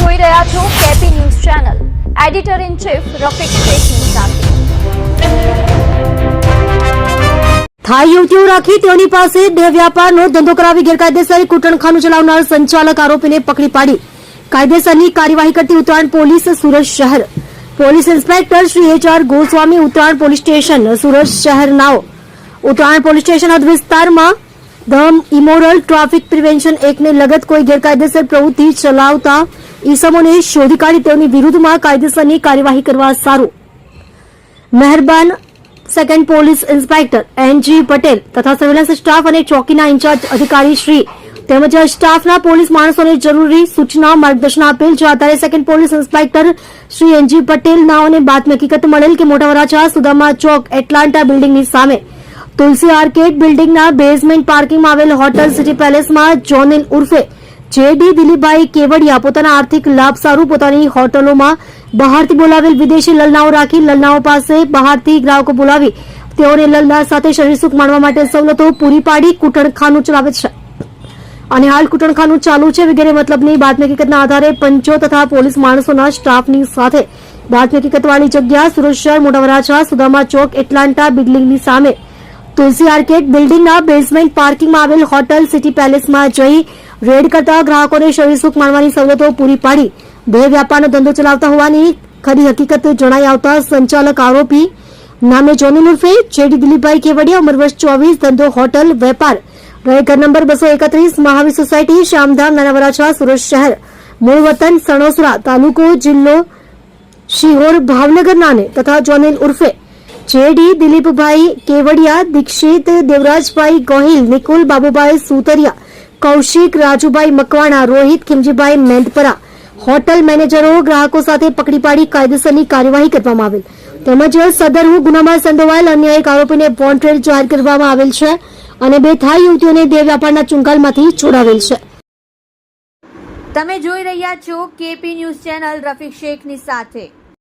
જોઈ રહ્યા છો KP news channel. Editor in chief Rafiq શેખની સાથે. થાઈ યુવતીઓ રાખી તેઓની પાસે દેહ વ્યાપારનો ધંધો કરાવી ગેરકાયદેસર કૂટણખાનું ચલાવનાર સંચાલક આરોપીને પકડી પાડી કાયદેસરની કાર્યવાહી કરતી ઉત્તરાયણ પોલીસ સુરત શહેર. Police inspector Shri HR Goswami Uttarayan police station Surat શહેરનાઓ ઉત્તરાયણ પોલીસ સ્ટેશન હદ વિસ્તારમાં ધ ઇમોરલ ટ્રાફિક પ્રિવેન્શન એક્ટને લગત કોઈ ગેરકાયદેસર પ્રવૃત્તિ ચલાવતા ઈસમોને શોધી કાઢી તેઓની વિરુદ્ધમાં કાયદેસરની કાર્યવાહી કરવા સારું મહેરબાન second police inspector NG Patel તથા સર્વેલન્સ સ્ટાફ અને ચોકીના ઇન્ચાર્જ અધિકારી શ્રી તેમજ સ્ટાફના પોલીસ માણસોને જરૂરી સૂચના માર્ગદર્શન આપેલ. જે આધારે second police inspector Shri NG Patel નાઓને બાતમી હકીકત મળેલ કે મોટા વરાછા સુદામા ચોક એટલાન્ટા બિલ્ડિંગની સામે તુલસી આર્કેડ બિલ્ડિંગના બેઝમેન્ટ પાર્કિંગમાં આવેલ હોટલ સિટી પેલેસમાં જોનિલ ઉર્ફે JD દિલીપભાઈ કેવડિયા પોતાના આર્થિક લાભ સારું પોતાની હોટલોમાં બહારથી બોલાવેલ વિદેશી લલનાઓ રાખી લલનાઓ પાસે બહારથી ગ્રાહકો બોલાવી તેઓને લલના સાથે શરીર સુખ માણવા માટે સવલતો પૂરી પાડી કૂટણખાનું ચલાવે છે અને હાલ કૂટણખાનું ચાલુ છે વગેરે મતલબની બાતમી હકીકતના આધારે પંચો તથા પોલીસ માણસોના સ્ટાફની સાથે બાતમી હકીકતવાળી જગ્યા સુરત શહેર મોટા વરાછા સુદામા ચોક એટલાન્ટા બિલ્ડિંગની સામે તુલસી આર્કેડ બિલ્ડિંગના બેઝમેન્ટ પાર્કિંગમાં આવેલ હોટલ સિટી પેલેસમાં જઈ રેડ કરતા ગ્રાહકોને શરીર સુખ માણવાની સવલતો પૂરી પાડી દેહ વ્યાપારનો ધંધો ચલાવતા હોવાની ખરી હકીકત જણાઈ આવતા સંચાલક આરોપી નામે જોનિલ ઉર્ફે JD દિલીપભાઈ કેવડિયા ઉંમર વર્ષ 24 ધંધો હોટલ વેપાર રહે ઘર નંબર 231 મહાવીર સોસાયટી શામધામ નાના વરાછા સુરત શહેર મૂળ વતન સણોસરા તાલુકો જિલ્લો શિહોર ભાવનગર નાને તથા જોનિલ ઉર્ફે JD દિલીપભાઈ કેવડિયા દીક્ષિત દેવરાજભાઈ ગોહિલ નિકુલ બાબુભાઈ સુતરિયા કૌશિક રાજુભાઈ મકવાણા રોહિત ખીમજીભાઈ મેંદપરા હોટલ મેનેજરો ગ્રાહકો સાથે પકડી પાડી કાયદેસરની કાર્યવાહી કરવામાં આવેલ તેમજ સદરુ ગુનામાં સંડોવાયેલ અન્ય એક આરોપીને વોન્ટેડ જાહેર કરવામાં આવેલ છે અને બે થાઈ યુવતીઓને દેહ વ્યાપારના ચુંગાલમાંથી છોડાવેલ છે. તમે જોઈ રહ્યા છો કેપી ન્યૂઝ ચેનલ રફીક શેખની સાથે.